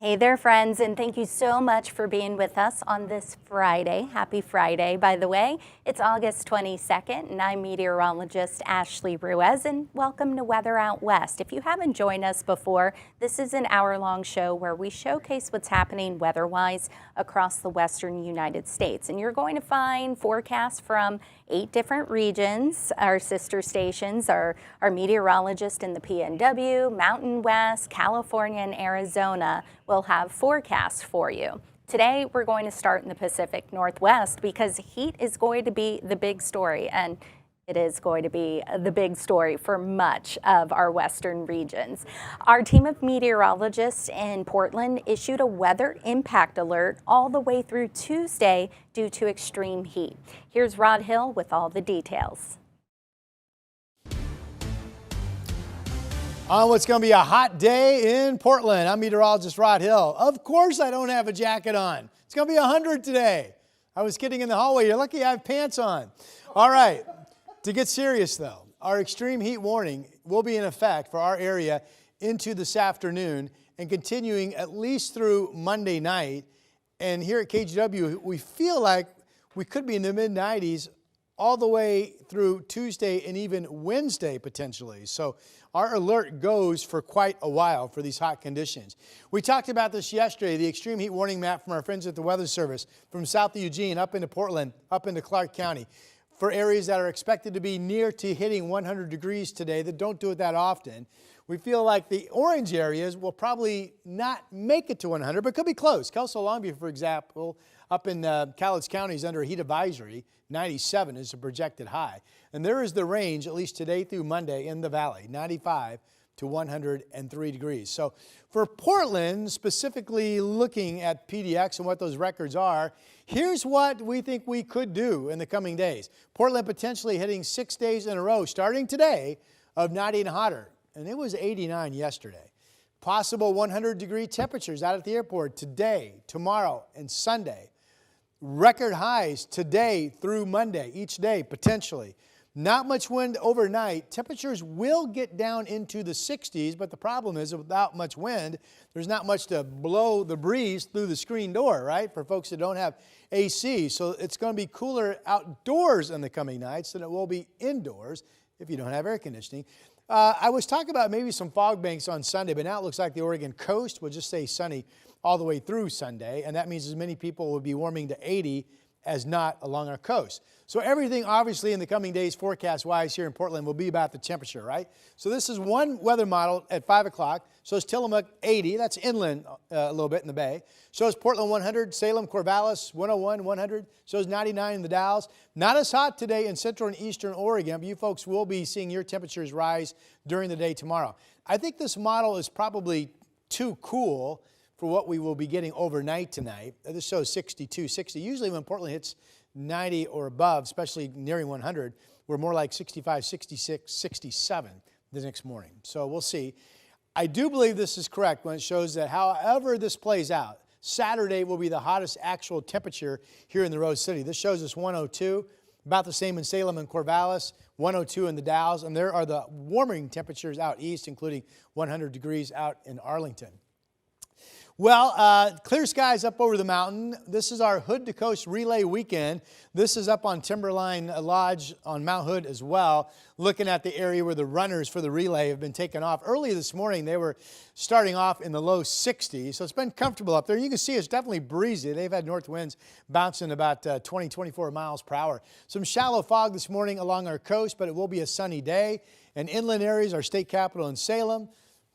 Hey there, friends, and thank you so much for being with us on this Friday. Happy Friday, by the way. It's August 22nd, and I'm meteorologist Ashley Ruiz, and welcome to Weather Out West. If you haven't joined us before, this is an hour-long show where we showcase what's happening weather-wise across the western United States. And you're going to find forecasts from 8 different regions. Our sister stations are our meteorologist in the PNW, Mountain West, California, and Arizona will have forecasts for you. Today, we're going to start in the Pacific Northwest because heat is going to be the big story, and it is going to be the big story for much of our western regions. Our team of meteorologists in Portland issued a weather impact alert all the way through Tuesday due to extreme heat. Here's Rod Hill with all the details. On what's going to be a hot day in Portland, I'm meteorologist Rod Hill. Of course I don't have a jacket on. It's going to be 100 today. I was kidding in the hallway. You're lucky I have pants on. All right, to get serious though, our extreme heat warning will be in effect for our area into this afternoon and continuing at least through Monday night. And here at KGW, we feel like we could be in the mid-90s all the way through Tuesday and even Wednesday potentially. So our alert goes for quite a while for these hot conditions. We talked about this yesterday, the extreme heat warning map from our friends at the Weather Service from south of Eugene up into Portland, up into Clark County for areas that are expected to be near to hitting 100 degrees today that don't do it that often. We feel like the orange areas will probably not make it to 100, but could be close. Kelso Longview, for example, up in Cowlitz County is under a heat advisory. 97 is a projected high. And there is the range, at least today through Monday in the valley, 95 to 103 degrees. So for Portland, specifically looking at PDX and what those records are, here's what we think we could do in the coming days. Portland potentially hitting 6 days in a row, starting today, of 90 and hotter. And it was 89 yesterday. Possible 100-degree temperatures out at the airport today, tomorrow, and Sunday. Record highs today through Monday, each day potentially. Not much wind overnight. Temperatures will get down into the 60s, but the problem is without much wind, there's not much to blow the breeze through the screen door, right? For folks that don't have AC. So it's going to be cooler outdoors in the coming nights than it will be indoors if you don't have air conditioning. I was talking about maybe some fog banks on Sunday, but now it looks like the Oregon coast will just stay sunny all the way through Sunday, and that means as many people will be warming to 80 as not along our coast. So everything obviously in the coming days forecast-wise here in Portland will be about the temperature, right? So this is one weather model at 5 o'clock. Shows Tillamook 80, that's inland a little bit in the bay. Shows Portland 100, Salem, Corvallis 101, 100. Shows 99 in the Dalles. Not as hot today in central and eastern Oregon, but you folks will be seeing your temperatures rise during the day tomorrow. I think this model is probably too cool for what we will be getting overnight tonight. This shows 62, 60. Usually when Portland hits 90 or above, especially nearing 100, we're more like 65, 66, 67 the next morning. So we'll see. I do believe this is correct when it shows that however this plays out, Saturday will be the hottest actual temperature here in the Rose City. This shows us 102, about the same in Salem and Corvallis, 102 in the Dalles, and there are the warming temperatures out east, including 100 degrees out in Arlington. Well, clear skies up over the mountain. This is our Hood to Coast Relay Weekend. This is up on Timberline Lodge on Mount Hood as well, looking at the area where the runners for the relay have been taken off. Early this morning, they were starting off in the low 60s, so it's been comfortable up there. You can see it's definitely breezy. They've had north winds bouncing about 20, 24 miles per hour. Some shallow fog this morning along our coast, but it will be a sunny day. And inland areas, our state capital in Salem,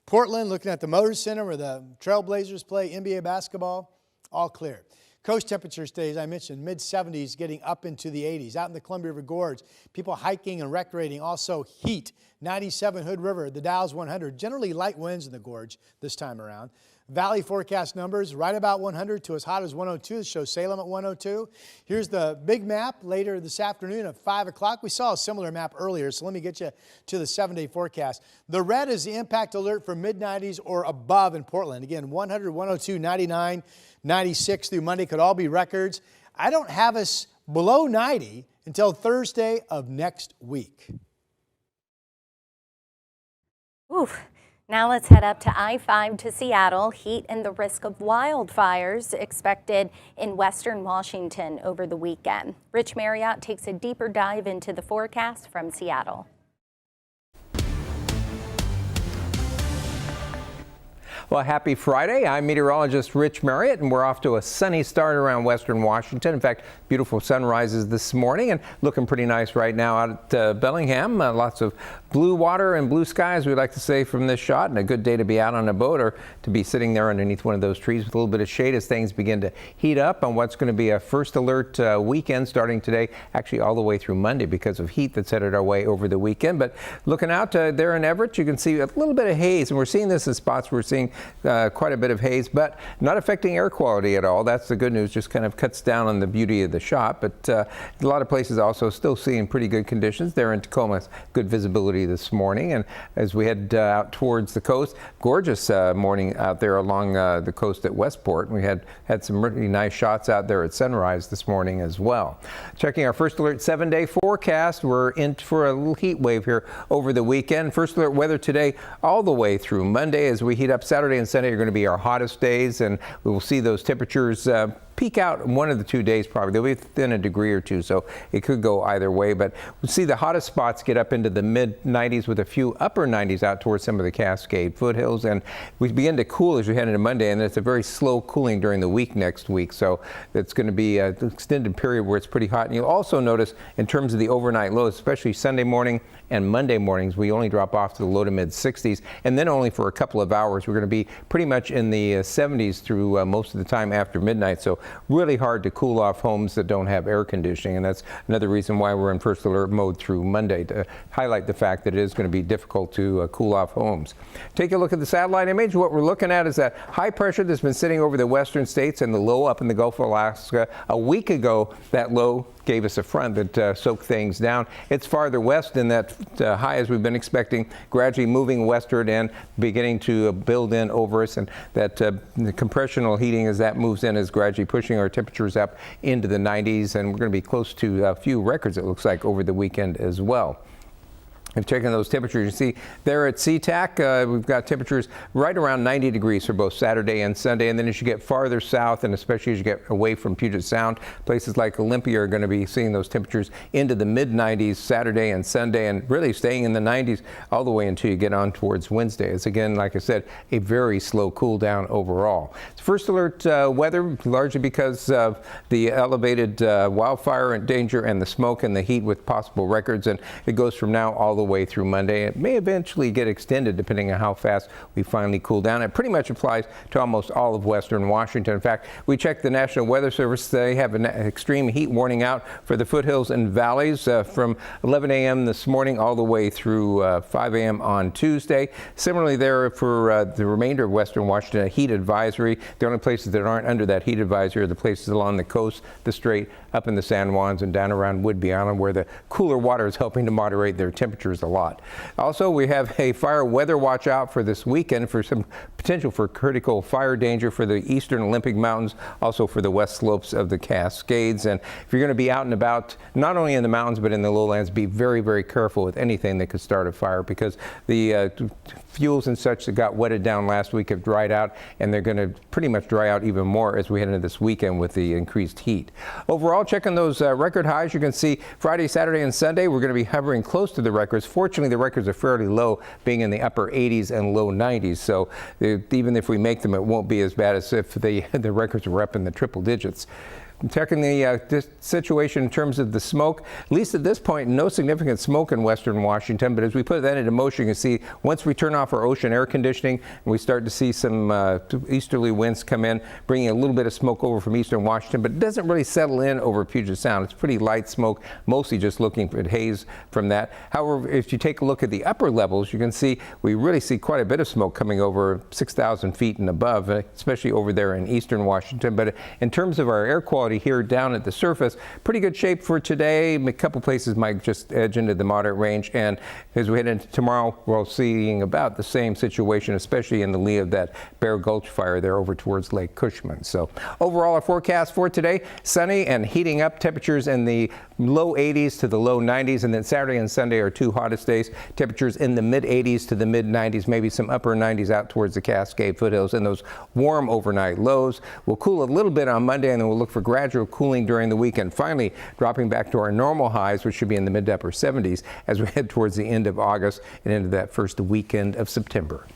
Portland, looking at the Motor Center where the Trailblazers play NBA basketball, all clear. Coast temperatures today, as I mentioned, mid-70s getting up into the 80s. Out in the Columbia River Gorge, people hiking and recreating, also heat. 97 Hood River, the Dalles 100, generally light winds in the gorge this time around. Valley forecast numbers right about 100 to as hot as 102. This shows Salem at 102. Here's the big map later this afternoon at 5 o'clock. We saw a similar map earlier, so let me get you to the 7-day forecast. The red is the impact alert for mid-90s or above in Portland. Again, 100, 102, 99, 96 through Monday could all be records. I don't have us below 90 until Thursday of next week. Oof. Now let's head up to I-5 to Seattle. Heat and the risk of wildfires expected in western Washington over the weekend. Rich Marriott takes a deeper dive into the forecast from Seattle. Well, happy Friday. I'm meteorologist Rich Marriott, and we're off to a sunny start around western Washington. In fact, beautiful sunrises this morning and looking pretty nice right now out at Bellingham. Lots of blue water and blue skies, we like to say, from this shot, and a good day to be out on a boat or to be sitting there underneath one of those trees with a little bit of shade as things begin to heat up on what's going to be a first alert weekend starting today, actually all the way through Monday because of heat that's headed our way over the weekend. But looking out there in Everett, you can see a little bit of haze, and we're seeing this in spots. We're seeing quite a bit of haze, but not affecting air quality at all. That's the good news. Just kind of cuts down on the beauty of the shot. But a lot of places also still seeing pretty good conditions. There in Tacoma, good visibility this morning. And as we head out towards the coast, gorgeous morning out there along the coast at Westport. We had some really nice shots out there at sunrise this morning as well. Checking our first alert 7-day forecast. We're in for a little heat wave here over the weekend. First alert weather today all the way through Monday as we heat up. Saturday and Sunday are going to be our hottest days, and we will see those temperatures peak out one of the 2 days probably. They'll be within a degree or two, so it could go either way. But we'll see the hottest spots get up into the mid-90s with a few upper 90s out towards some of the Cascade foothills. And we begin to cool as we head into Monday, and it's a very slow cooling during the week next week. So it's going to be an extended period where it's pretty hot. And you'll also notice in terms of the overnight lows, especially Sunday morning and Monday mornings, we only drop off to the low to mid 60s, and then only for a couple of hours. We're going to be pretty much in the 70s through most of the time after midnight. So really hard to cool off homes that don't have air conditioning, and that's another reason why we're in first alert mode through Monday, to highlight the fact that it is going to be difficult to cool off homes. Take a look at the satellite image. What we're looking at is that high pressure that's been sitting over the western states and the low up in the Gulf of Alaska. A week ago, that low gave us a front that soaked things down. It's farther west than that high as we've been expecting, gradually moving westward and beginning to build in over us, and that the compressional heating as that moves in is gradually pushing our temperatures up into the 90s, and we're going to be close to a few records, it looks like, over the weekend as well. If checking those temperatures, you see there at SeaTac, we've got temperatures right around 90 degrees for both Saturday and Sunday. And then as you get farther south, and especially as you get away from Puget Sound, places like Olympia are going to be seeing those temperatures into the mid-90s Saturday and Sunday, and really staying in the 90s all the way until you get on towards Wednesday. It's again, like I said, a very slow cool down overall. It's first alert weather, largely because of the elevated wildfire danger and the smoke and the heat with possible records. And it goes from now all the way through Monday. It may eventually get extended depending on how fast we finally cool down. It pretty much applies to almost all of western Washington. In fact, we checked the National Weather Service. They have an extreme heat warning out for the foothills and valleys from 11 a.m. this morning all the way through 5 a.m. on Tuesday. Similarly there for the remainder of western Washington, a heat advisory. The only places that aren't under that heat advisory are the places along the coast, the Strait, up in the San Juans and down around Whidbey Island, where the cooler water is helping to moderate their temperatures a lot. Also, we have a fire weather watch out for this weekend for some potential for critical fire danger for the eastern Olympic Mountains, also for the west slopes of the Cascades. And if you're going to be out and about, not only in the mountains but in the lowlands, be very, very careful with anything that could start a fire, because the fuels and such that got wetted down last week have dried out, and they're going to pretty much dry out even more as we head into this weekend with the increased heat. Overall, checking those record highs, you can see Friday, Saturday, and Sunday we're going to be hovering close to the records. Fortunately, the records are fairly low, being in the upper 80s and low 90s, so even if we make them, it won't be as bad as if the records were up in the triple digits. Checking the situation in terms of the smoke, at least at this point, no significant smoke in western Washington. But as we put that into motion, you can see once we turn off our ocean air conditioning and we start to see some easterly winds come in, bringing a little bit of smoke over from eastern Washington, but it doesn't really settle in over Puget Sound. It's pretty light smoke, mostly just looking at haze from that. However, if you take a look at the upper levels, you can see we really see quite a bit of smoke coming over 6,000 feet and above, especially over there in eastern Washington. But in terms of our air quality quality here down at the surface. Pretty good shape for today. A couple places might just edge into the moderate range. And as we head into tomorrow, we're seeing about the same situation, especially in the lee of that Bear Gulch fire there over towards Lake Cushman. So overall, our forecast for today, sunny and heating up, temperatures in the low 80s to the low 90s. And then Saturday and Sunday are two hottest days. Temperatures in the mid 80s to the mid 90s, maybe some upper 90s out towards the Cascade foothills, and those warm overnight lows. We'll cool a little bit on Monday, and then we'll look for gradual cooling during the weekend, finally dropping back to our normal highs, which should be in the mid to upper 70s as we head towards the end of August and into that first weekend of September.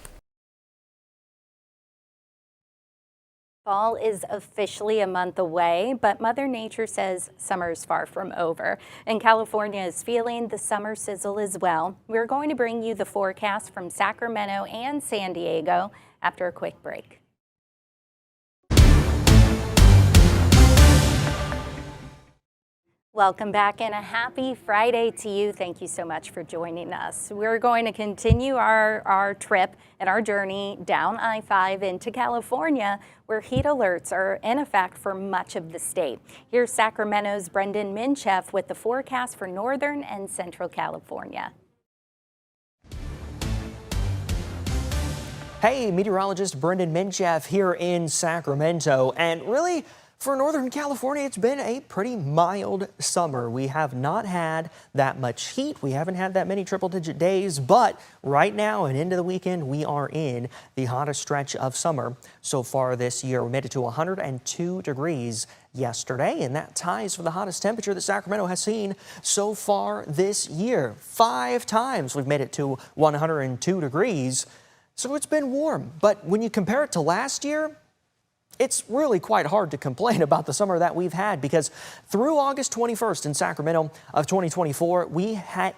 Fall is officially a month away, but Mother Nature says summer is far from over. And California is feeling the summer sizzle as well. We're going to bring you the forecast from Sacramento and San Diego after a quick break. Welcome back and a happy Friday to you. Thank you so much for joining us. We're going to continue our trip and our journey down I-5 into California, where heat alerts are in effect for much of the state. Here's Sacramento's Brendan Minchef with the forecast for Northern and Central California. Hey, meteorologist Brendan Minchef here in Sacramento, and really, for Northern California, it's been a pretty mild summer. We have not had that much heat. We haven't had that many triple-digit days, but right now and into the weekend, we are in the hottest stretch of summer so far this year. We made it to 102 degrees yesterday, and that ties for the hottest temperature that Sacramento has seen so far this year. 5 times we've made it to 102 degrees, so it's been warm. But when you compare it to last year, it's really quite hard to complain about the summer that we've had, because through August 21st in Sacramento of 2024, we had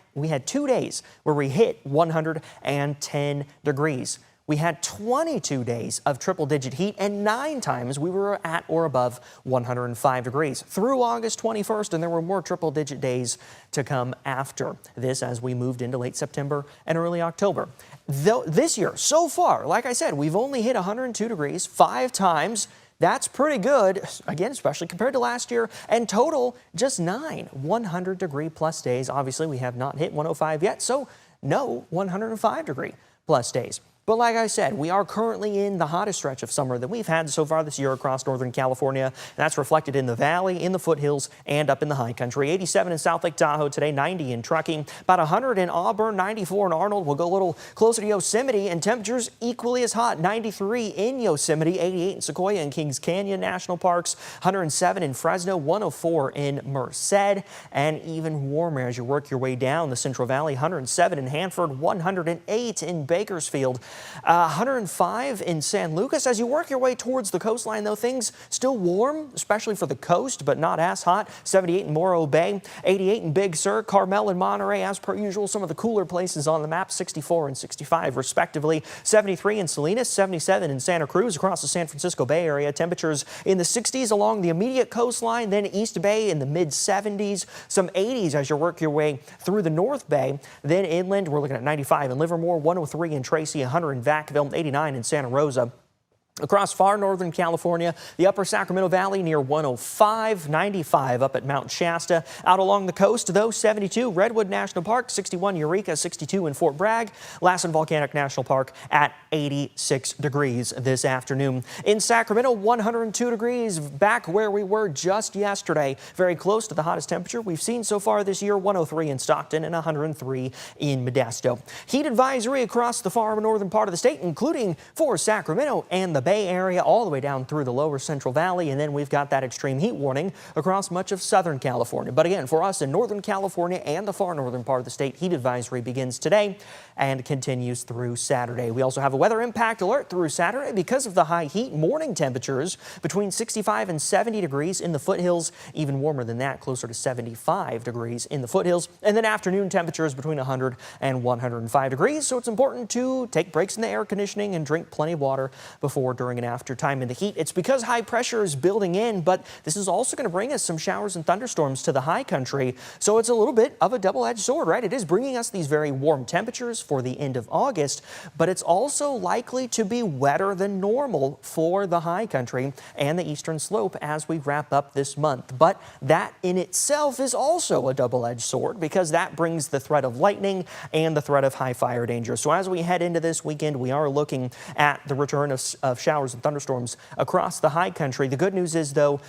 2 days where we hit 110 degrees. We had 22 days of triple-digit heat, and 9 times we were at or above 105 degrees through August 21st, and there were more triple-digit days to come after this as we moved into late September and early October. Though this year, so far, like I said, we've only hit 102 degrees 5 times. That's pretty good, again, especially compared to last year, and total just 9 100-degree-plus days. Obviously, we have not hit 105 yet, so no 105-degree-plus days. But like I said, we are currently in the hottest stretch of summer that we've had so far this year across Northern California. And that's reflected in the valley, in the foothills, and up in the high country. 87 in South Lake Tahoe today, 90 in Truckee, about 100 in Auburn, 94 in Arnold. We'll go a little closer to Yosemite, and temperatures equally as hot. 93 in Yosemite, 88 in Sequoia and Kings Canyon National Parks, 107 in Fresno, 104 in Merced, and even warmer as you work your way down the Central Valley. 107 in Hanford, 108 in Bakersfield. 105 in San Lucas. As you work your way towards the coastline, though, things still warm, especially for the coast, but not as hot. 78 in Morro Bay, 88 in Big Sur, Carmel and Monterey, as per usual, some of the cooler places on the map, 64 and 65 respectively. 73 in Salinas, 77 in Santa Cruz across the San Francisco Bay Area. Temperatures in the 60s along the immediate coastline, then East Bay in the mid 70s, some 80s as you work your way through the North Bay. Then inland, we're looking at 95 in Livermore, 103 in Tracy, 100 in Vacaville, 89 in Santa Rosa. Across far northern California, the upper Sacramento Valley near 105, 95 up at Mount Shasta. Out along the coast, though, 72 Redwood National Park, 61 Eureka, 62 in Fort Bragg. Lassen Volcanic National Park at 86 degrees this afternoon. In Sacramento, 102 degrees, back where we were just yesterday. Very close to the hottest temperature we've seen so far this year, 103 in Stockton and 103 in Modesto. Heat advisory across the far northern part of the state, including for Sacramento and the Bay Area all the way down through the lower Central Valley, and then we've got that extreme heat warning across much of Southern California. But again, for us in Northern California and the far northern part of the state, heat advisory begins today and continues through Saturday. We also have a weather impact alert through Saturday because of the high heat. Morning temperatures between 65 and 70 degrees in the foothills, even warmer than that, closer to 75 degrees in the foothills, and then afternoon temperatures between 100 and 105 degrees. So it's important to take breaks in the air conditioning and drink plenty of water before during and after time in the heat. It's because high pressure is building in, but this is also going to bring us some showers and thunderstorms to the high country. So it's a little bit of a double-edged sword, right? It is bringing us these very warm temperatures for the end of August, but it's also likely to be wetter than normal for the high country and the eastern slope as we wrap up this month. But that in itself is also a double-edged sword because that brings the threat of lightning and the threat of high fire danger. So as we head into this weekend, we are looking at the return of showers and thunderstorms across the high country. The good news is, though,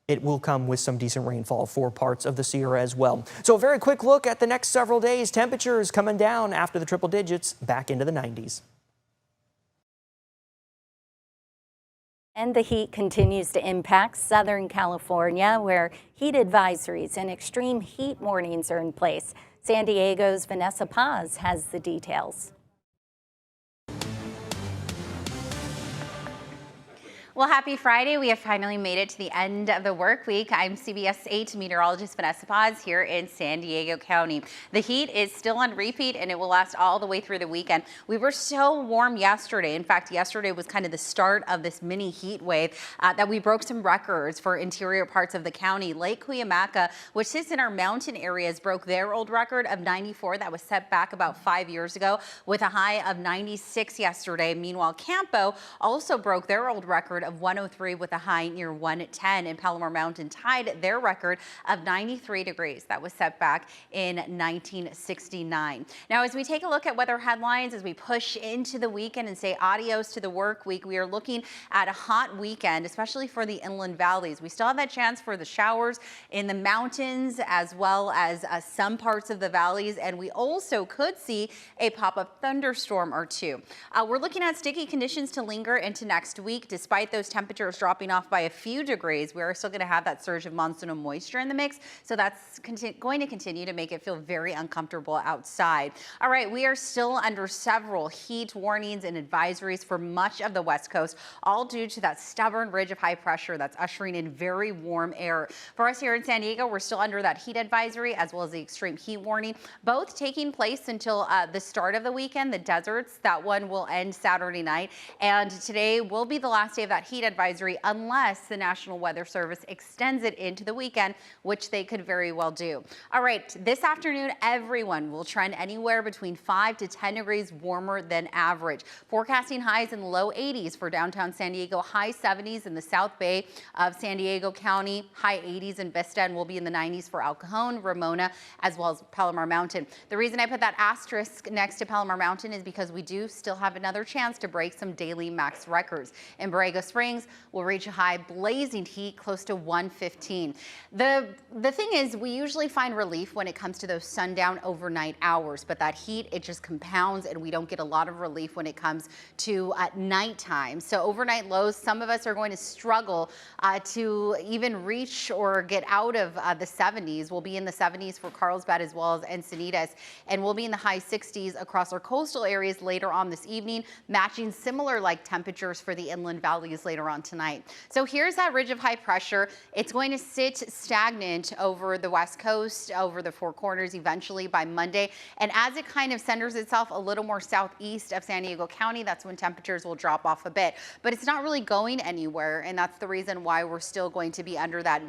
it will come with some decent rainfall for parts of the Sierra as well. So a very quick look at the next several days. Temperatures coming down after the triple digits, back into the 90s. And the heat continues to impact Southern California, where heat advisories and extreme heat warnings are in place. San Diego's Vanessa Paz has the details. Well, happy Friday. We have finally made it to the end of the work week. I'm CBS 8 meteorologist Vanessa Paz here in San Diego County. The heat is still on repeat and it will last all the way through the weekend. We were so warm yesterday. In fact, yesterday was kind of the start of this mini heat wave that we broke some records for interior parts of the county. Lake Cuyamaca, which sits in our mountain areas, broke their old record of 94 that was set back about 5 years ago with a high of 96 yesterday. Meanwhile, Campo also broke their old record of 103 with a high near 110, and Palomar Mountain tied their record of 93 degrees that was set back in 1969. Now, as we take a look at weather headlines, as we push into the weekend and say adios to the work week, we are looking at a hot weekend, especially for the inland valleys. We still have that chance for the showers in the mountains as well as some parts of the valleys, and we also could see a pop-up thunderstorm or two. We're looking at sticky conditions to linger into next week. Despite those temperatures dropping off by a few degrees, we are still going to have that surge of monsoonal moisture in the mix. So that's going to continue to make it feel very uncomfortable outside. All right, we are still under several heat warnings and advisories for much of the West Coast, all due to that stubborn ridge of high pressure that's ushering in very warm air. For us here in San Diego, we're still under that heat advisory as well as the extreme heat warning, both taking place until the start of the weekend. The deserts, that one will end Saturday night, and today will be the last day of that heat advisory unless the National Weather Service extends it into the weekend, which they could very well do. All right, this afternoon, everyone will trend anywhere between 5 to 10 degrees warmer than average. Forecasting highs in the low 80s for downtown San Diego, high 70s in the South Bay of San Diego County, high 80s in Vista, and will be in the 90s for El Cajon, Ramona, as well as Palomar Mountain. The reason I put that asterisk next to Palomar Mountain is because we do still have another chance to break some daily max records. In Borrego Springs, will reach a high blazing heat close to 115. The thing is, we usually find relief when it comes to those sundown overnight hours, but that heat, it just compounds and we don't get a lot of relief when it comes to nighttime. So overnight lows, some of us are going to struggle to even reach or get out of the 70s. We'll be in the 70s for Carlsbad as well as Encinitas, and we'll be in the high 60s across our coastal areas later on this evening, matching similar like temperatures for the inland valleys later on tonight. So here's that ridge of high pressure. It's going to sit stagnant over the West Coast, over the Four Corners eventually by Monday. And as it kind of centers itself a little more southeast of San Diego County, that's when temperatures will drop off a bit. But it's not really going anywhere, and that's the reason why we're still going to be under that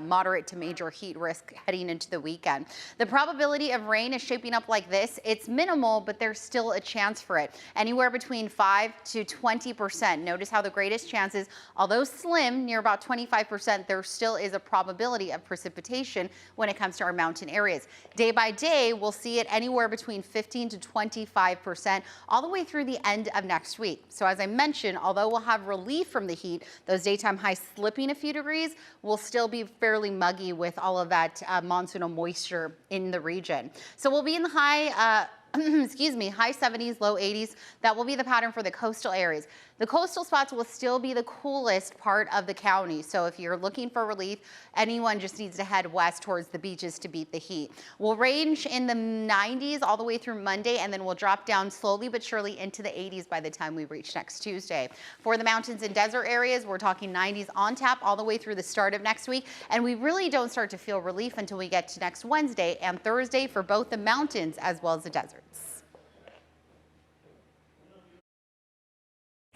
moderate to major heat risk heading into the weekend. The probability of rain is shaping up like this. It's minimal, but there's still a chance for it. Anywhere between 5 to 20%. Notice how the greatest chances, although slim, near about 25%, there still is a probability of precipitation when it comes to our mountain areas. Day by day, we'll see it anywhere between 15 to 25% all the way through the end of next week. So as I mentioned, although we'll have relief from the heat, those daytime highs slipping a few degrees, will still be fairly muggy with all of that monsoonal moisture in the region. So we'll be in the high excuse me, high 70s, low 80s. That will be the pattern for the coastal areas. The coastal spots will still be the coolest part of the county. So if you're looking for relief, anyone just needs to head west towards the beaches to beat the heat. We'll range in the 90s all the way through Monday, and then we'll drop down slowly but surely into the 80s by the time we reach next Tuesday. For the mountains and desert areas, we're talking 90s on tap all the way through the start of next week. And we really don't start to feel relief until we get to next Wednesday and Thursday for both the mountains as well as the deserts.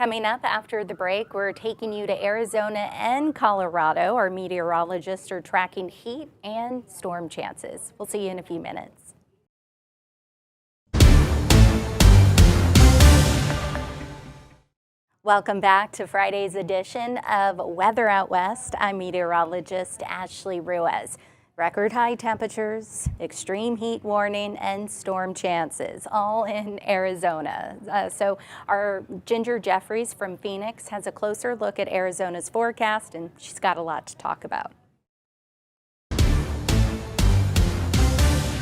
Coming up after the break, we're taking you to Arizona and Colorado. Our meteorologists are tracking heat and storm chances. We'll see you in a few minutes. Welcome back to Friday's edition of Weather Out West. I'm meteorologist Ashley Ruiz. Record high temperatures, extreme heat warning, and storm chances, all in Arizona. So our Ginger Jeffries from Phoenix has a closer look at Arizona's forecast, and she's got a lot to talk about.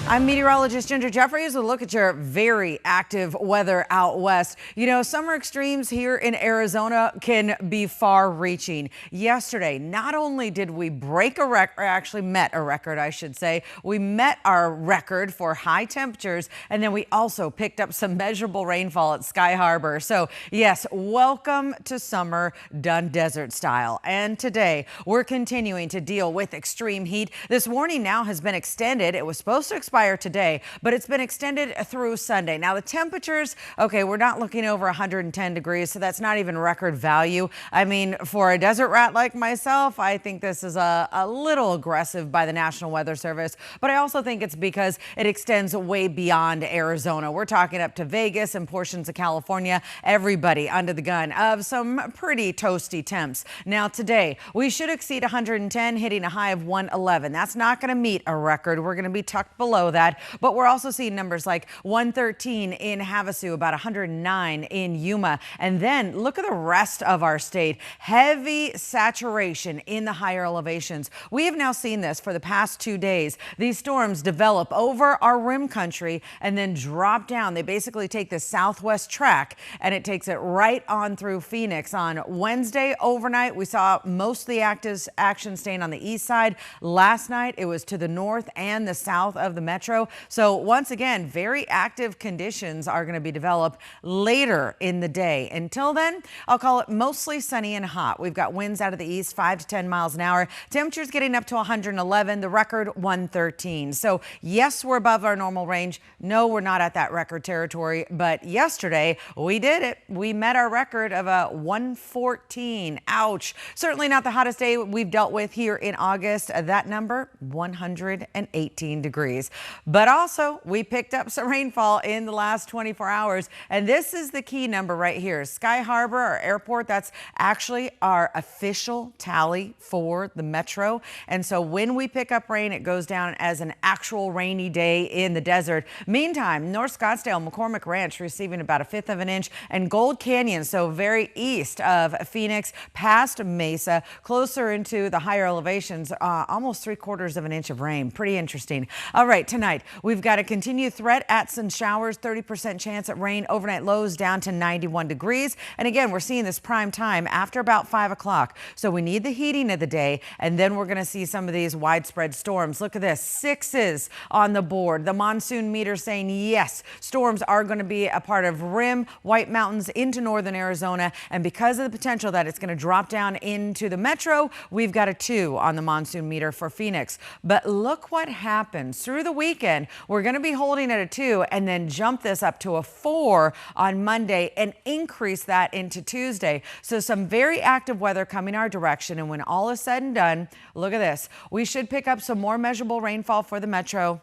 I'm meteorologist Ginger Jeffries with a look at your very active weather out west. You know, summer extremes here in Arizona can be far-reaching. Yesterday, not only did we break a record, or actually met a record, I should say, we met our record for high temperatures, and then we also picked up some measurable rainfall at Sky Harbor. So yes, welcome to summer done desert style. And today, we're continuing to deal with extreme heat. This warning now has been extended. It was supposed to expire today, but it's been extended through Sunday. Now the temperatures, okay, we're not looking over 110 degrees, so that's not even record value. I mean, for a desert rat like myself, I think this is a little aggressive by the National Weather Service, but I also think it's because it extends way beyond Arizona. We're talking up to Vegas and portions of California, everybody under the gun of some pretty toasty temps. Now today, we should exceed 110, hitting a high of 111. That's not going to meet a record. We're going to be tucked below that, but we're also seeing numbers like 113 in Havasu, about 109 in Yuma, and then look at the rest of our state. Heavy saturation in the higher elevations. We have now seen this for the past 2 days. These storms develop over our rim country and then drop down. They basically take the southwest track and it takes it right on through Phoenix. On Wednesday overnight, we saw most of the active action staying on the east side. Last night, it was to the north and the south of the metro. So once again, very active conditions are going to be developed later in the day. Until then, I'll call it mostly sunny and hot. We've got winds out of the east, 5 to 10 miles an hour. Temperatures getting up to 111, the record 113. So yes, we're above our normal range. No, we're not at that record territory, but yesterday we did it. We met our record of a 114. Ouch. Certainly not the hottest day we've dealt with here in August. That number, 118 degrees. But also, we picked up some rainfall in the last 24 hours. And this is the key number right here. Sky Harbor, our airport, that's actually our official tally for the metro. And so when we pick up rain, it goes down as an actual rainy day in the desert. Meantime, North Scottsdale, McCormick Ranch receiving about 1/5 of an inch, and Gold Canyon, so very east of Phoenix, past Mesa, closer into the higher elevations, almost 3/4 of an inch of rain. Pretty interesting. All right, tonight we've got a continued threat at some showers, 30% chance at rain, overnight lows down to 91 degrees. And again, we're seeing this prime time after about 5 o'clock. So we need the heating of the day, and then we're going to see some of these widespread storms. Look at this, 6s on the board. The monsoon meter saying yes, storms are going to be a part of rim, White Mountains into northern Arizona. And because of the potential that it's going to drop down into the metro, we've got a 2 on the monsoon meter for Phoenix. But look what happens through the weekend. We're going to be holding at a 2 and then jump this up to a 4 on Monday and increase that into Tuesday. So some very active weather coming our direction. And when all is said and done, look at this. We should pick up some more measurable rainfall for the metro.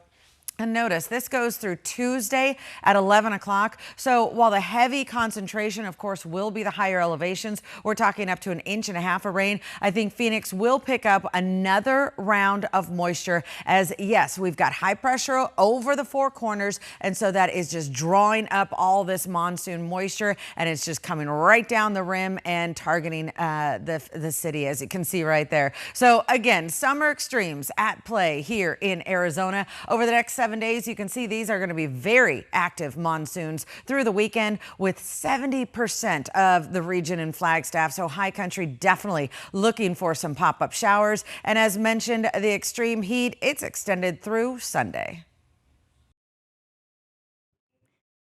And notice this goes through Tuesday at 11 o'clock. So while the heavy concentration, of course, will be the higher elevations, we're talking up to 1.5 inches of rain. I think Phoenix will pick up another round of moisture as, yes, we've got high pressure over the Four Corners. And so that is just drawing up all this monsoon moisture, and it's just coming right down the rim and targeting the city, as you can see right there. So again, summer extremes at play here in Arizona. Over the next 7 days, you can see these are going to be very active monsoons through the weekend with 70% of the region in Flagstaff. So high country definitely looking for some pop-up showers. And as mentioned, the extreme heat, it's extended through Sunday.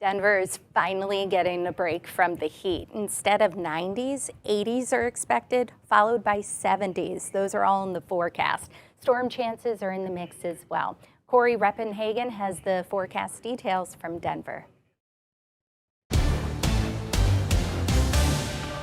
Denver is finally getting a break from the heat. Instead of 90s, 80s are expected, followed by 70s. Those are all in the forecast. Storm chances are in the mix as well. Corey Reppenhagen has the forecast details from Denver.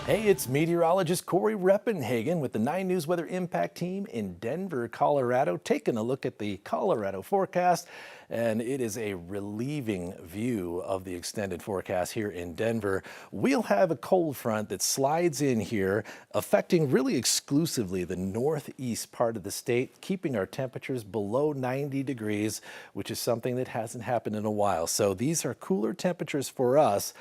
Hey, it's meteorologist Corey Reppenhagen with the 9 News Weather Impact Team in Denver, Colorado, taking a look at the Colorado forecast. And it is a relieving view of the extended forecast here in Denver. We'll have a cold front that slides in here, affecting really exclusively the northeast part of the state, keeping our temperatures below 90 degrees, which is something that hasn't happened in a while. So these are cooler temperatures for us.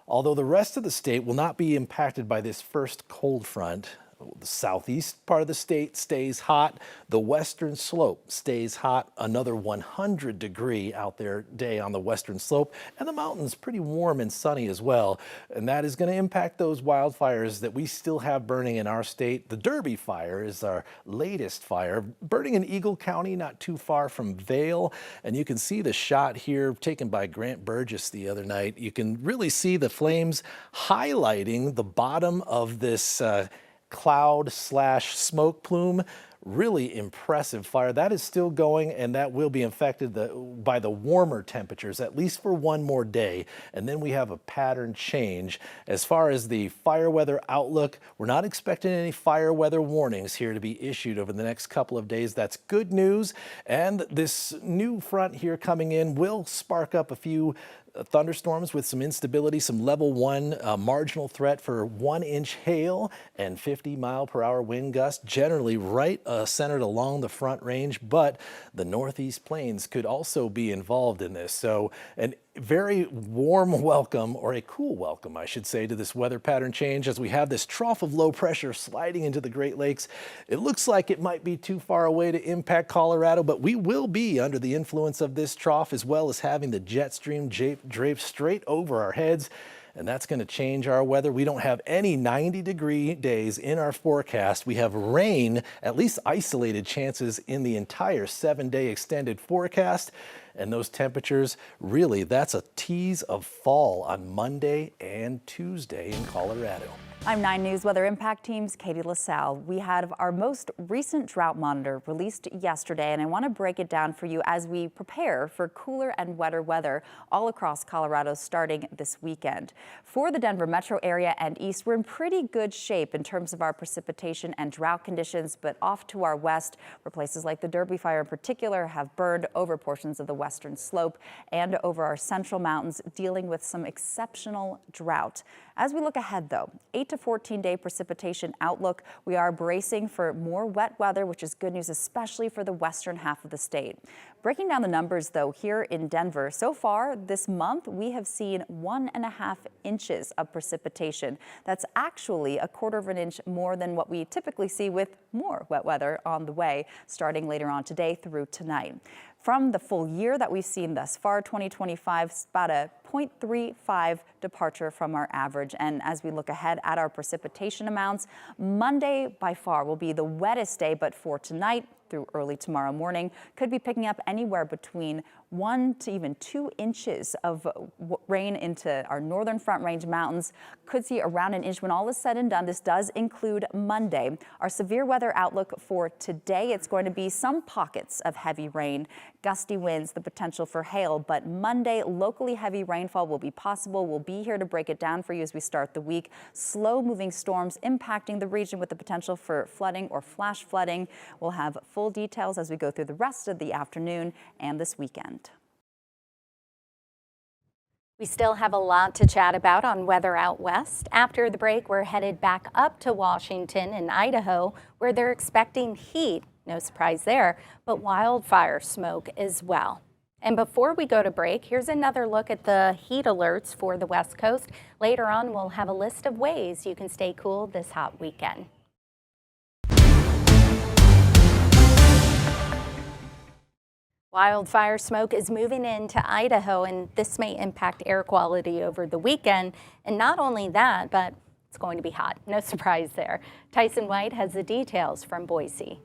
Although the rest of the state will not be impacted by this first cold front. The southeast part of the state stays hot. The western slope stays hot. Another 100-degree out there day on the western slope. And the mountains pretty warm and sunny as well. And that is going to impact those wildfires that we still have burning in our state. The Derby fire is our latest fire, burning in Eagle County, not too far from Vail. And you can see the shot here taken by Grant Burgess the other night. You can really see the flames highlighting the bottom of this cloud/smoke plume. Really impressive fire. That is still going, and that will be affected by the warmer temperatures, at least for one more day. And then we have a pattern change. As far as the fire weather outlook, we're not expecting any fire weather warnings here to be issued over the next couple of days. That's good news. And this new front here coming in will spark up a few thunderstorms with some instability, some level 1 marginal threat for 1-inch hail and 50-mile-per-hour wind gusts, generally right centered along the front range, but the northeast plains could also be involved in this. So an very warm welcome, or a cool welcome, I should say, to this weather pattern change as we have this trough of low pressure sliding into the Great Lakes. It looks like it might be too far away to impact Colorado, but we will be under the influence of this trough, as well as having the jet stream draped straight over our heads. And that's going to change our weather. We don't have any 90-degree days in our forecast. We have rain, at least isolated chances in the entire 7-day extended forecast. And those temperatures, really, that's a tease of fall on Monday and Tuesday in Colorado. I'm 9 News Weather Impact Team's Katie LaSalle. We had our most recent drought monitor released yesterday, and I want to break it down for you as we prepare for cooler and wetter weather all across Colorado starting this weekend. For the Denver metro area and east, we're in pretty good shape in terms of our precipitation and drought conditions, but off to our west, where places like the Derby fire in particular have burned over portions of the western slope and over our central mountains, dealing with some exceptional drought. As we look ahead, though, 8 to 14-day precipitation outlook. We are bracing for more wet weather, which is good news, especially for the western half of the state. Breaking down the numbers, though, here in Denver, so far this month, we have seen 1.5 inches of precipitation. That's actually 1/4 of an inch more than what we typically see, with more wet weather on the way starting later on today through tonight. From the full year that we've seen thus far, 2025 is about a 0.35 departure from our average. And as we look ahead at our precipitation amounts, Monday by far will be the wettest day, but for tonight through early tomorrow morning, could be picking up anywhere between 1 to even 2 inches of rain into our northern Front Range mountains. Could see around an inch when all is said and done. This does include Monday. Our severe weather outlook for today, it's going to be some pockets of heavy rain, gusty winds, the potential for hail, but Monday, locally heavy rainfall will be possible. We'll be here to break it down for you as we start the week. Slow moving storms impacting the region with the potential for flooding or flash flooding. We'll have full details as we go through the rest of the afternoon and this weekend. We still have a lot to chat about on weather out west. After the break, we're headed back up to Washington and Idaho, where they're expecting heat, no surprise there, but wildfire smoke as well. And before we go to break, here's another look at the heat alerts for the West Coast. Later on, we'll have a list of ways you can stay cool this hot weekend. Wildfire smoke is moving into Idaho, and this may impact air quality over the weekend. And not only that, but it's going to be hot. No surprise there. Tyson White has the details from Boise.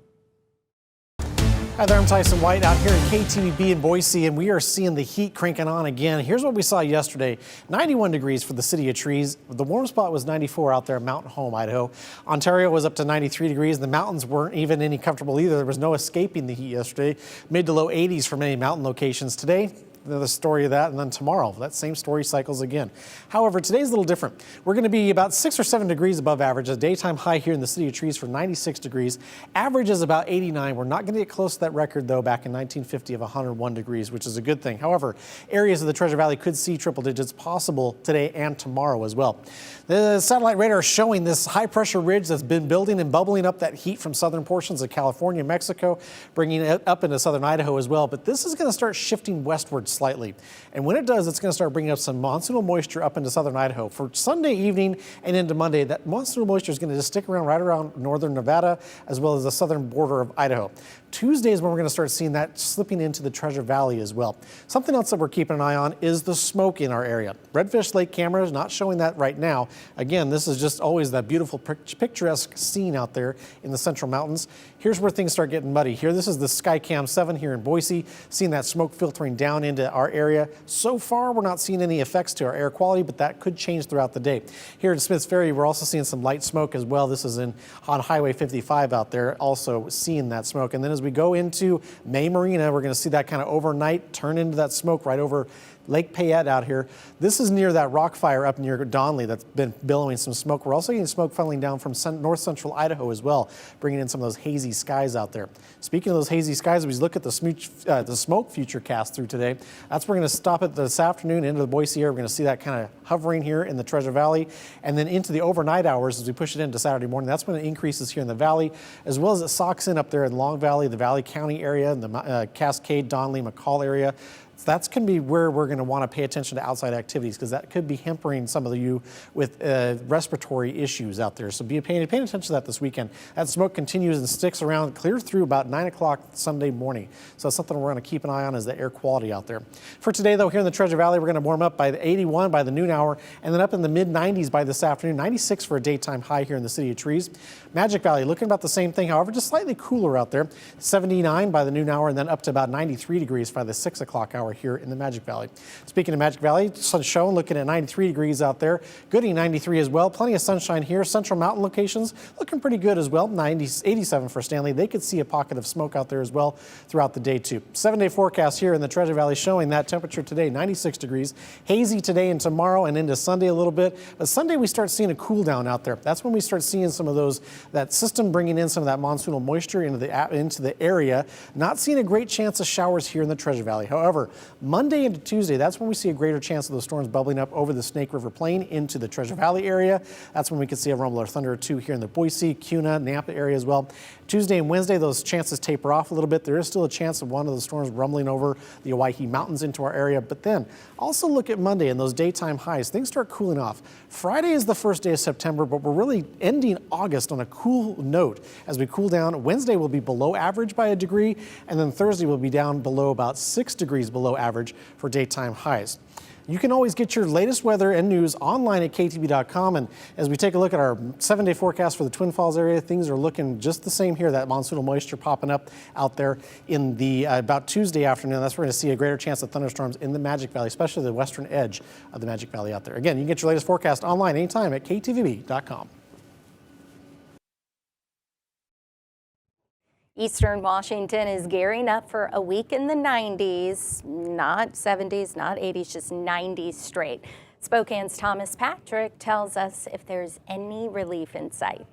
Hi there, I'm Tyson White out here in KTVB in Boise, and we are seeing the heat cranking on again. Here's what we saw yesterday. 91 degrees for the city of trees. The warm spot was 94 out there at Mountain Home, Idaho. Ontario was up to 93 degrees. The mountains weren't even any comfortable either. There was no escaping the heat yesterday. Mid to low 80s for many mountain locations. Today, the story of that, and then tomorrow, that same story cycles again. However, today's a little different. We're going to be about 6 or 7 degrees above average. A daytime high here in the City of Trees for 96 degrees. Average is about 89. We're not going to get close to that record, though, back in 1950 of 101 degrees, which is a good thing. However, areas of the Treasure Valley could see triple digits possible today and tomorrow as well. The satellite radar is showing this high-pressure ridge that's been building and bubbling up that heat from southern portions of California and Mexico, bringing it up into southern Idaho as well. But this is going to start shifting westward slightly. And when it does, it's going to start bringing up some monsoonal moisture up into southern Idaho. For Sunday evening and into Monday, that monsoonal moisture is going to just stick around right around northern Nevada, as well as the southern border of Idaho. Tuesday is when we're going to start seeing that slipping into the Treasure Valley as well. Something else that we're keeping an eye on is the smoke in our area. Redfish Lake cameras not showing that right now. Again, this is just always that beautiful picturesque scene out there in the Central Mountains. Here's where things start getting muddy. Here, this is the Skycam 7 here in Boise, seeing that smoke filtering down into our area. So far, we're not seeing any effects to our air quality, but that could change throughout the day. Here in Smiths Ferry, we're also seeing some light smoke as well. This is on Highway 55 out there, also seeing that smoke. And then as we go into May Marina, we're going to see that kind of overnight turn into that smoke right over Lake Payette out here. This is near that rock fire up near Donley that's been billowing some smoke. We're also getting smoke funneling down from north central Idaho as well, bringing in some of those hazy skies out there. Speaking of those hazy skies, as we look at the smoke future cast through today, that's where we're going to stop it this afternoon into the Boise area. We're going to see that kind of hovering here in the Treasure Valley, and then into the overnight hours as we push it into Saturday morning. That's when it increases here in the valley, as well as it socks in up there in Long Valley, the Valley County area, and the Cascade, Donley, McCall area. So that's going to be where we're going to want to pay attention to outside activities, because that could be hampering some of you with respiratory issues out there. So be paying attention to that this weekend. That smoke continues and sticks around clear through about 9 o'clock Sunday morning. So that's something we're going to keep an eye on, is the air quality out there. For today, though, here in the Treasure Valley, we're going to warm up by the 81 by the noon hour, and then up in the mid-90s by this afternoon. 96 for a daytime high here in the City of Trees. Magic Valley looking about the same thing, however, just slightly cooler out there. 79 by the noon hour, and then up to about 93 degrees by the 6 o'clock hour here in the Magic Valley. Speaking of Magic Valley, sun showing, looking at 93 degrees out there. Gooding 93 as well. Plenty of sunshine here. Central Mountain locations looking pretty good as well. 87 for Stanley. They could see a pocket of smoke out there as well throughout the day too. 7-day forecast here in the Treasure Valley showing that temperature today 96 degrees. Hazy today and tomorrow and into Sunday a little bit. But Sunday we start seeing a cool down out there. That's when we start seeing some of that system bringing in some of that monsoonal moisture into the area. Not seeing a great chance of showers here in the Treasure Valley. However, Monday into Tuesday, that's when we see a greater chance of those storms bubbling up over the Snake River Plain into the Treasure Valley area. That's when we could see a rumble or thunder or two here in the Boise, Kuna, Nampa area as well. Tuesday and Wednesday, those chances taper off a little bit. There is still a chance of one of the storms rumbling over the Owyhee Mountains into our area. But then also look at Monday and those daytime highs. Things start cooling off. Friday is the first day of September, but we're really ending August on a cool note as we cool down. Wednesday will be below average by a degree, and then Thursday will be down below about 6 degrees below average for daytime highs. You can always get your latest weather and news online at ktv.com. And as we take a look at our 7-day forecast for the Twin Falls area, things are looking just the same here. That monsoonal moisture popping up out there in the about Tuesday afternoon. That's where we're going to see a greater chance of thunderstorms in the Magic Valley, especially the western edge of the Magic Valley out there. Again, you can get your latest forecast online anytime at ktvb.com. Eastern Washington is gearing up for a week in the 90s, not 70s, not 80s, just 90s straight. Spokane's Thomas Patrick tells us if there's any relief in sight.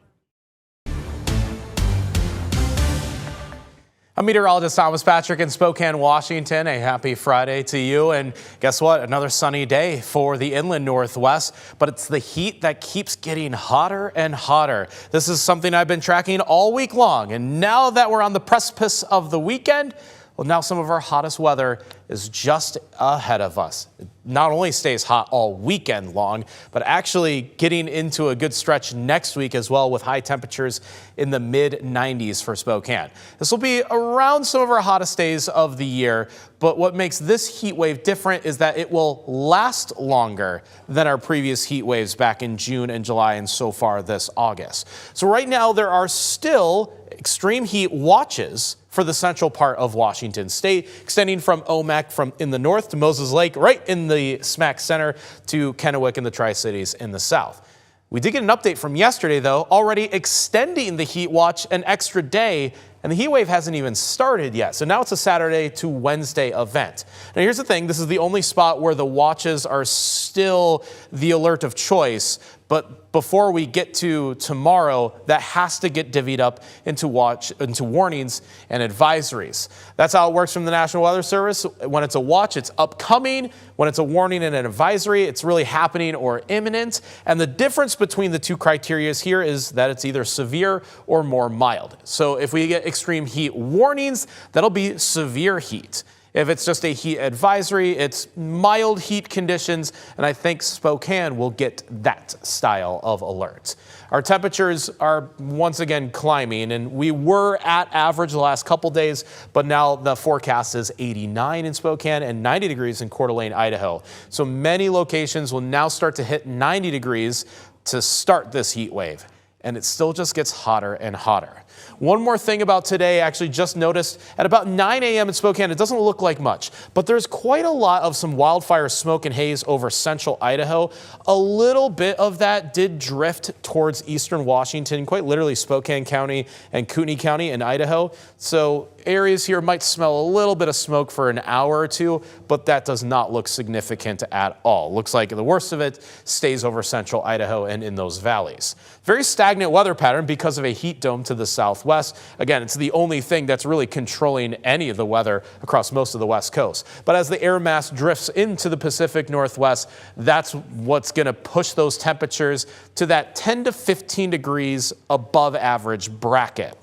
I'm meteorologist Thomas Patrick in Spokane, Washington. A happy Friday to you. And guess what? Another sunny day for the inland Northwest, but it's the heat that keeps getting hotter and hotter. This is something I've been tracking all week long. And now that we're on the precipice of the weekend, well, now some of our hottest weather is just ahead of us. It not only stays hot all weekend long, but actually getting into a good stretch next week as well, with high temperatures in the mid-90s for Spokane. This will be around some of our hottest days of the year, but what makes this heat wave different is that it will last longer than our previous heat waves back in June and July and so far this August. So right now there are still extreme heat watches for the central part of Washington state, extending from Omak in the north to Moses Lake, right in the smack center, to Kennewick and the Tri-Cities in the south. We did get an update from yesterday, though, already extending the heat watch an extra day and the heat wave hasn't even started yet. So now it's a Saturday to Wednesday event. Now here's the thing, this is the only spot where the watches are still the alert of choice. But before we get to tomorrow, that has to get divvied up into warnings and advisories. That's how it works from the National Weather Service. When it's a watch, it's upcoming. When it's a warning and an advisory, it's really happening or imminent. And the difference between the two criteria here is that it's either severe or more mild. So if we get extreme heat warnings, that'll be severe heat. If it's just a heat advisory, it's mild heat conditions, and I think Spokane will get that style of alert. Our temperatures are once again climbing, and we were at average the last couple days, but now the forecast is 89 in Spokane and 90 degrees in Coeur d'Alene, Idaho. So many locations will now start to hit 90 degrees to start this heat wave, and it still just gets hotter and hotter. One more thing about today, I actually just noticed at about 9 a.m. in Spokane, it doesn't look like much, but there's quite a lot of some wildfire smoke and haze over central Idaho. A little bit of that did drift towards eastern Washington, quite literally Spokane County and Kootenai County in Idaho. So areas here might smell a little bit of smoke for an hour or two, but that does not look significant at all. Looks like the worst of it stays over central Idaho and in those valleys. Very stagnant weather pattern because of a heat dome to the southwest. Again, it's the only thing that's really controlling any of the weather across most of the west coast. But as the air mass drifts into the Pacific Northwest, that's what's going to push those temperatures to that 10 to 15 degrees above average bracket.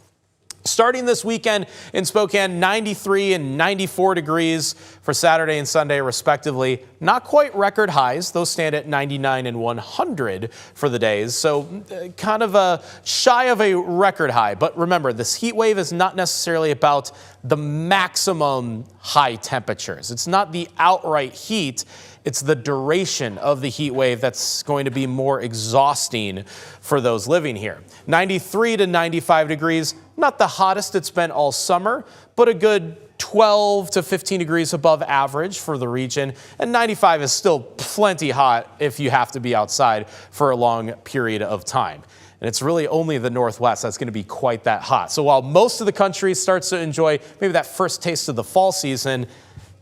Starting this weekend in Spokane, 93 and 94 degrees for Saturday and Sunday, respectively. Not quite record highs. Those stand at 99 and 100 for the days. So kind of a shy of a record high. But remember, this heat wave is not necessarily about the maximum high temperatures. It's not the outright heat. It's the duration of the heat wave that's going to be more exhausting for those living here. 93 to 95 degrees, not the hottest it's been all summer, but a good 12 to 15 degrees above average for the region. And 95 is still plenty hot if you have to be outside for a long period of time. And it's really only the Northwest that's going to be quite that hot. So while most of the country starts to enjoy maybe that first taste of the fall season,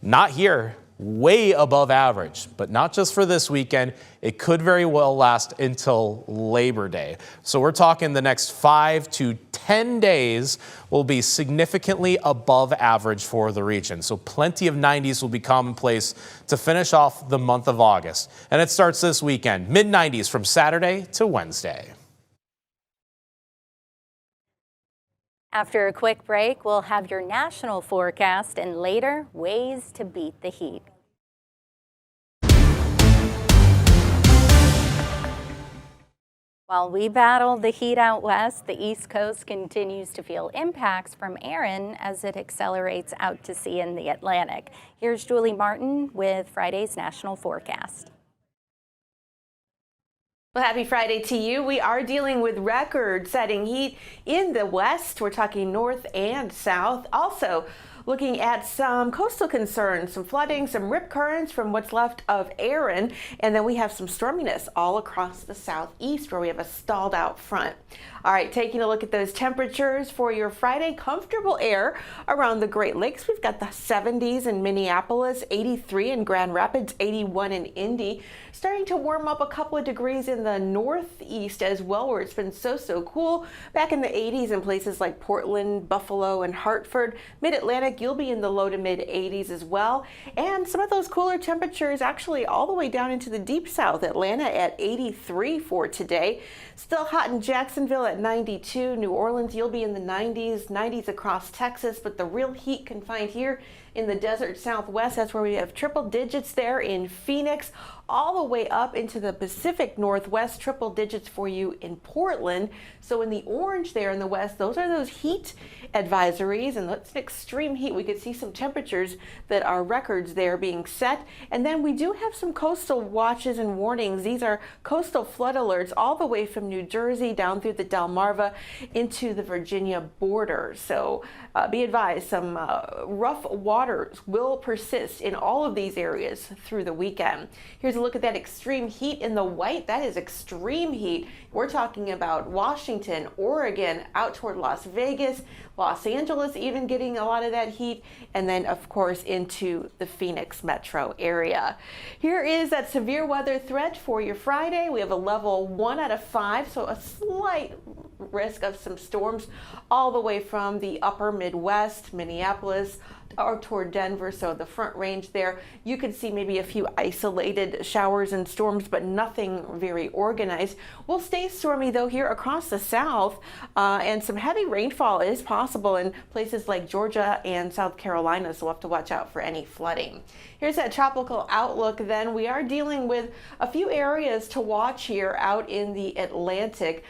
not here. Way above average, but not just for this weekend. It could very well last until Labor Day. So we're talking the next 5 to 10 days will be significantly above average for the region. So plenty of 90s will be commonplace to finish off the month of August. And it starts this weekend, mid-90s from Saturday to Wednesday. After a quick break, we'll have your national forecast and later, ways to beat the heat. While we battle the heat out west, the East Coast continues to feel impacts from Erin as it accelerates out to sea in the Atlantic. Here's Julie Martin with Friday's national forecast. Well, happy Friday to you. We are dealing with record-setting heat in the west. We're talking north and south. Also, looking at some coastal concerns, some flooding, some rip currents from what's left of Erin, and then we have some storminess all across the southeast where we have a stalled out front. All right, taking a look at those temperatures for your Friday, comfortable air around the Great Lakes. We've got the 70s in Minneapolis, 83 in Grand Rapids, 81 in Indy. Starting to warm up a couple of degrees in the northeast as well, where it's been so cool. Back in the 80s in places like Portland, Buffalo, and Hartford. Mid-Atlantic, you'll be in the low to mid 80s as well. And some of those cooler temperatures actually all the way down into the deep south. Atlanta at 83 for today. Still hot in Jacksonville at 92. New Orleans, you'll be in the 90s, 90s across Texas, but the real heat confined here in the desert southwest. That's where we have triple digits there in Phoenix, all the way up into the Pacific Northwest, triple digits for you in Portland. So in the orange there in the west, those are those heat advisories, and that's an extreme heat. We could see some temperatures that are records there being set. And then we do have some coastal watches and warnings. These are coastal flood alerts all the way from New Jersey down through the Delmarva into the Virginia border. So Be advised, some rough waters will persist in all of these areas through the weekend. Here's a look at that extreme heat in the white. That is extreme heat. We're talking about Washington, Oregon, out toward Las Vegas, Los Angeles even getting a lot of that heat, and then of course into the Phoenix metro area. Here is that severe weather threat for your Friday. We have a level 1 out of 5, so a slight risk of some storms all the way from the upper Midwest, Minneapolis, or toward Denver, so the Front Range there. You could see maybe a few isolated showers and storms, but nothing very organized. We'll stay stormy though here across the south, and some heavy rainfall is possible in places like Georgia and South Carolina, so we'll have to watch out for any flooding. Here's that tropical outlook then. We are dealing with a few areas to watch here out in the Atlantic.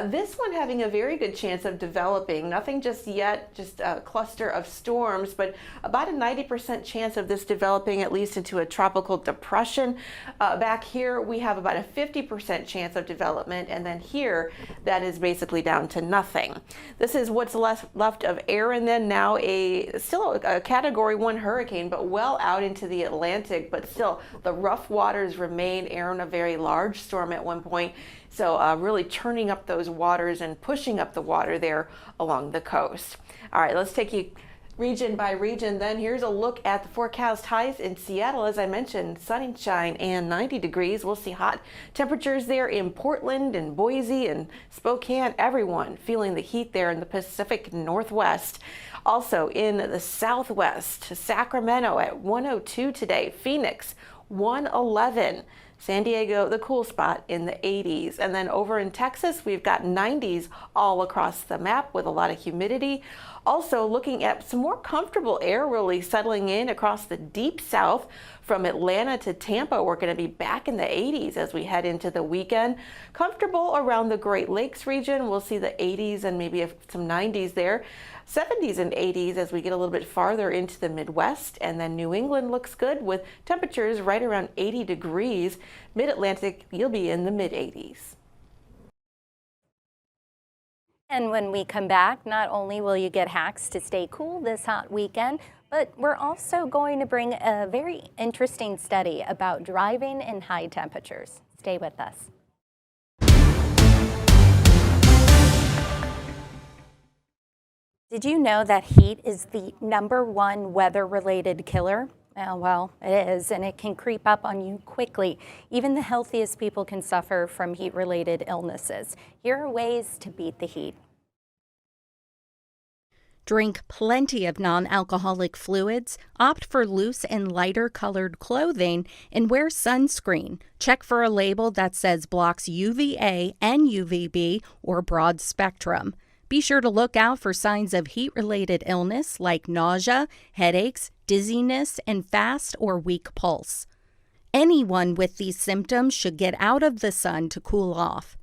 This one having a very good chance of developing. Nothing just yet, just a cluster of storms, but about a 90% chance of this developing at least into a tropical depression. Back here, we have about a 50% chance of development, and then here, that is basically down to nothing. This is what's left of air, and then now still a Category 1 hurricane, but well out into the Atlantic, but still the rough waters remain. Aaron, a very large storm at one point. So really turning up those waters and pushing up the water there along the coast. All right, let's take you region by region. Then here's a look at the forecast highs in Seattle. As I mentioned, sunshine and 90 degrees. We'll see hot temperatures there in Portland and Boise and Spokane. Everyone feeling the heat there in the Pacific Northwest. Also in the Southwest, Sacramento at 102 today. Phoenix, 111. San Diego, the cool spot in the 80s. And then over in Texas, we've got 90s all across the map with a lot of humidity. Also looking at some more comfortable air really settling in across the deep south. From Atlanta to Tampa, we're going to be back in the 80s as we head into the weekend. Comfortable around the Great Lakes region. We'll see the 80s and maybe some 90s there. 70s and 80s as we get a little bit farther into the Midwest, and then New England looks good with temperatures right around 80 degrees. Mid-Atlantic, you'll be in the mid-80s. And when we come back, not only will you get hacks to stay cool this hot weekend, but we're also going to bring a very interesting study about driving in high temperatures. Stay with us. Did you know that heat is the #1 weather-related killer? Well, it is, and it can creep up on you quickly. Even the healthiest people can suffer from heat-related illnesses. Here are ways to beat the heat. Drink plenty of non-alcoholic fluids, opt for loose and lighter colored clothing, and wear sunscreen. Check for a label that says blocks UVA and UVB or broad spectrum. Be sure to look out for signs of heat-related illness like nausea, headaches, dizziness, and fast or weak pulse. Anyone with these symptoms should get out of the sun to cool off.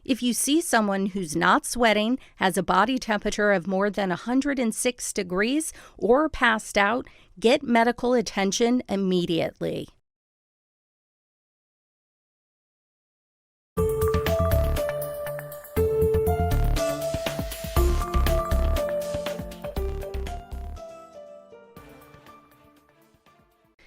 If you see someone who's not sweating, has a body temperature of more than 106 degrees, or passed out, get medical attention immediately.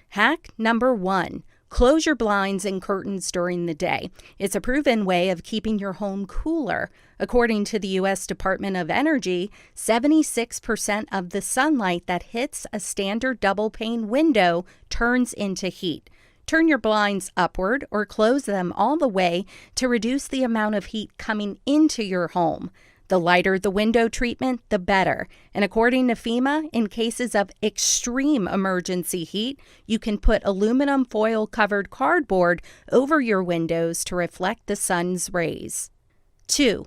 Hack number 1. Close your blinds and curtains during the day. It's a proven way of keeping your home cooler. According to the U.S. Department of Energy, 76% of the sunlight that hits a standard double-pane window turns into heat. Turn your blinds upward or close them all the way to reduce the amount of heat coming into your home. The lighter the window treatment, the better. And according to FEMA, in cases of extreme emergency heat, you can put aluminum foil-covered cardboard over your windows to reflect the sun's rays. 2.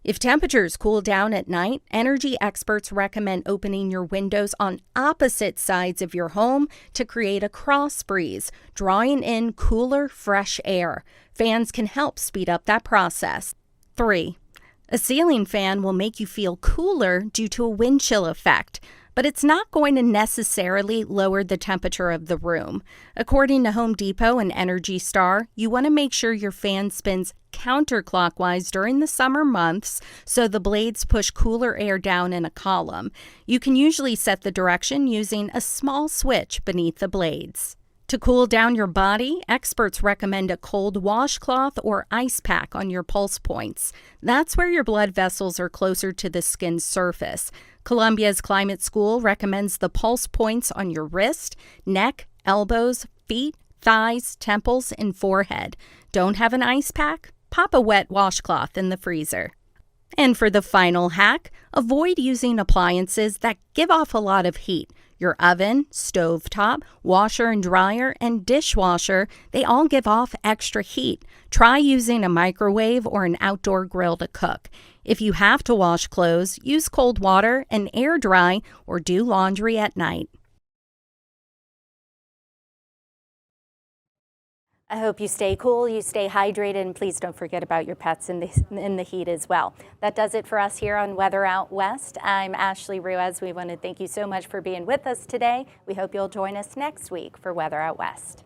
If temperatures cool down at night, energy experts recommend opening your windows on opposite sides of your home to create a cross breeze, drawing in cooler, fresh air. Fans can help speed up that process. 3. A ceiling fan will make you feel cooler due to a wind chill effect. but it's not going to necessarily lower the temperature of the room. According to Home Depot and Energy Star, you want to make sure your fan spins counterclockwise during the summer months so the blades push cooler air down in a column. You can usually set the direction using a small switch beneath the blades. To cool down your body, experts recommend a cold washcloth or ice pack on your pulse points. That's where your blood vessels are closer to the skin's surface. Columbia's Climate School recommends the pulse points on your wrist, neck, elbows, feet, thighs, temples, and forehead. Don't have an ice pack? Pop a wet washcloth in the freezer. And for the final hack, avoid using appliances that give off a lot of heat. Your oven, stovetop, washer and dryer, and dishwasher, they all give off extra heat. Try using a microwave or an outdoor grill to cook. If you have to wash clothes, use cold water and air dry or do laundry at night. I hope you stay cool, you stay hydrated, and please don't forget about your pets in the heat as well. That does it for us here on Weather Out West. I'm Ashley Ruiz. We want to thank you so much for being with us today. We hope you'll join us next week for Weather Out West.